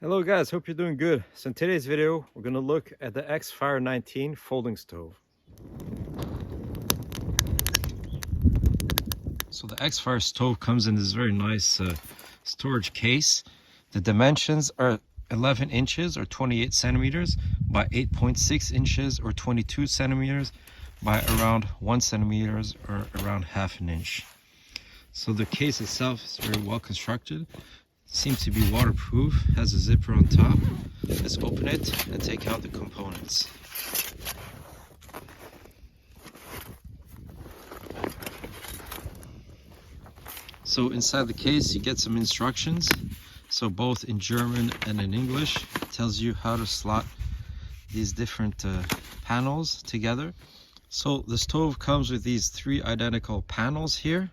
Hello guys, hope you're doing good. So in today's video, we're gonna look at the X-Fire 19 folding stove. So the X-Fire stove comes in this very nice storage case. The dimensions are 11 inches or 28 centimeters by 8.6 inches or 22 centimeters by around 1 centimeters or around half an inch. So the case itself is very well constructed. Seems to be waterproof, has a zipper on top. Let's open it and take out the components. So inside the case you get some instructions, so both in German and in English. It tells you how to slot these different panels together. So the stove comes with these 3 identical panels here.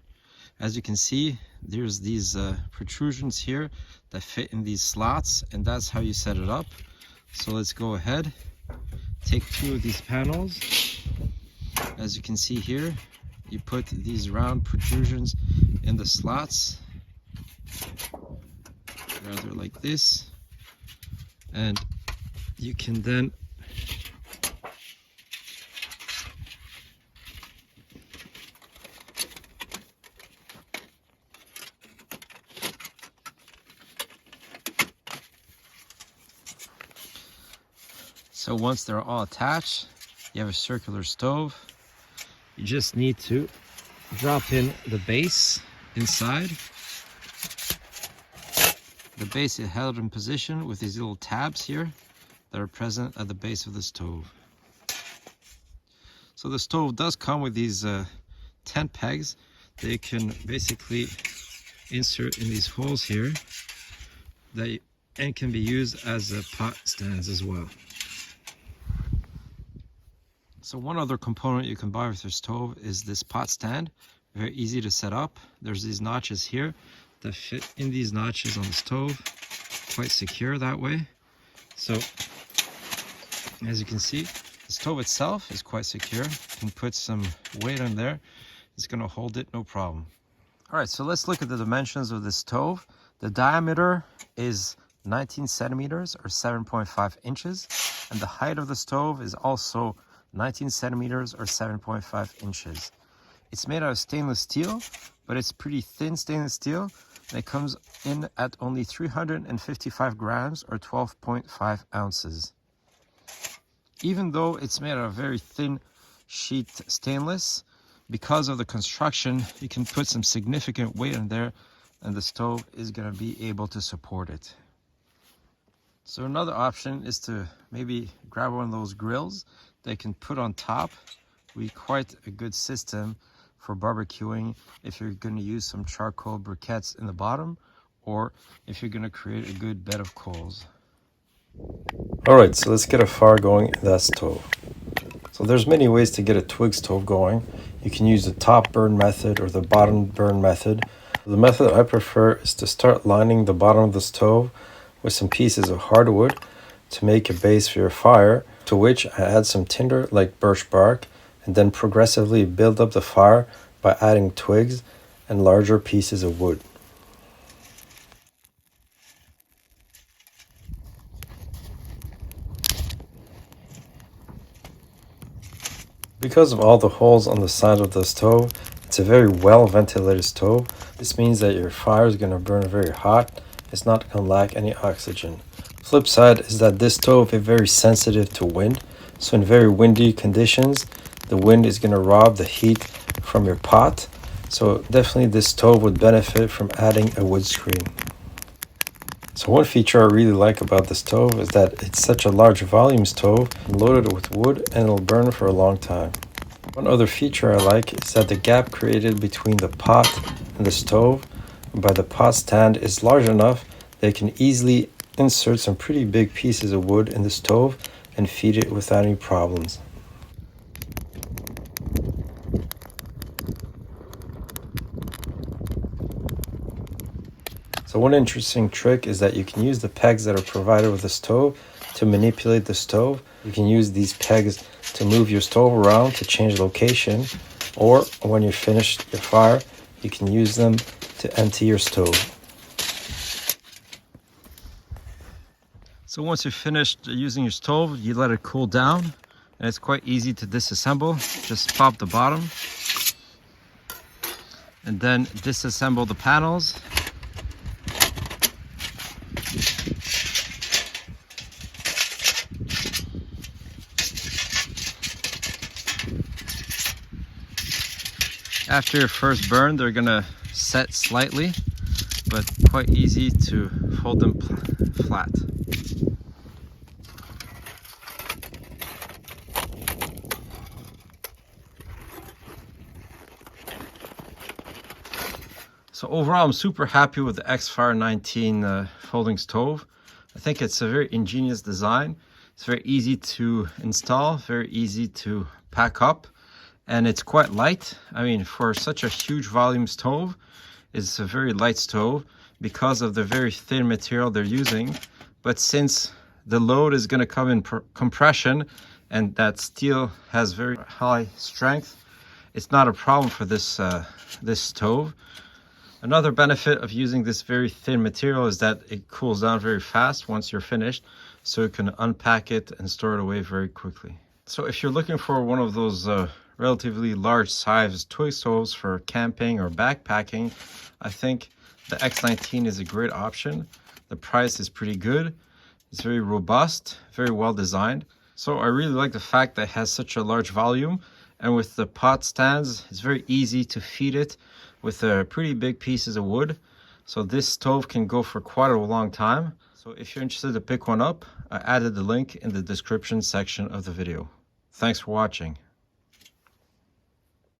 As you can see, there's these protrusions here that fit in these slots, and that's how you set it up. So let's go ahead, take 2 of these panels. As you can see here, you put these round protrusions in the slots, rather like this, and you can then so once they're all attached, you have a circular stove. You just need to drop in the base inside. The base is held in position with these little tabs here that are present at the base of the stove. So the stove does come with these tent pegs that you can basically insert in these holes here and can be used as pot stands as well. So one other component you can buy with your stove is this pot stand. Very easy to set up. There's these notches here that fit in these notches on the stove. Quite secure that way. So as you can see, the stove itself is quite secure. You can put some weight in there. It's going to hold it no problem. All right, so let's look at the dimensions of the stove. The diameter is 19 centimeters or 7.5 inches. And the height of the stove is also 19 centimeters or 7.5 inches. It's made out of stainless steel, but it's pretty thin stainless steel. And it comes in at only 355 grams or 12.5 ounces. Even though it's made out of very thin sheet stainless, because of the construction, you can put some significant weight in there and the stove is going to be able to support it. So another option is to maybe grab one of those grills they can put on top. Would be quite a good system for barbecuing if you're going to use some charcoal briquettes in the bottom, or if you're going to create a good bed of coals. Alright, so let's get a fire going in that stove. So there's many ways to get a twig stove going. You can use the top burn method or the bottom burn method. The method I prefer is to start lining the bottom of the stove with some pieces of hardwood to make a base for your fire, to which I add some tinder like birch bark, and then progressively build up the fire by adding twigs and larger pieces of wood. Because of all the holes on the side of the stove, it's a very well ventilated stove. This means that your fire is going to burn very hot. It's not going to lack any oxygen. Flip side is that this stove is very sensitive to wind. So in very windy conditions, the wind is going to rob the heat from your pot. So definitely this stove would benefit from adding a wood screen. So one feature I really like about the stove is that it's such a large volume stove, loaded with wood, and it'll burn for a long time. One other feature I like is that the gap created between the pot and the stove by the pot stand is large enough that you can easily insert some pretty big pieces of wood in the stove and feed it without any problems. So one interesting trick is that you can use the pegs that are provided with the stove to manipulate the stove. You can use these pegs to move your stove around to change location, or when you finish your fire, you can use them to empty your stove. So once you're finished using your stove, you let it cool down, and it's quite easy to disassemble. Just pop the bottom and then disassemble the panels. After your first burn, they're gonna set slightly, but quite easy to fold them flat. So overall, I'm super happy with the Xfire 19 folding stove. I think it's a very ingenious design. It's very easy to install, very easy to pack up, and it's quite light. I mean, for such a huge volume stove, it's a very light stove because of the very thin material they're using. But since the load is going to come in compression, and that steel has very high strength, it's not a problem for this stove. Another benefit of using this very thin material is that it cools down very fast once you're finished, so you can unpack it and store it away very quickly. So if you're looking for one of those relatively large size toy stoves for camping or backpacking, I think the X19 is a great option. The price is pretty good. It's very robust, very well designed. So I really like the fact that it has such a large volume, and with the pot stands, it's very easy to feed it with pretty big pieces of wood. So this stove can go for quite a long time. So if you're interested to pick one up, I added the link in the description section of the video. Thanks for watching.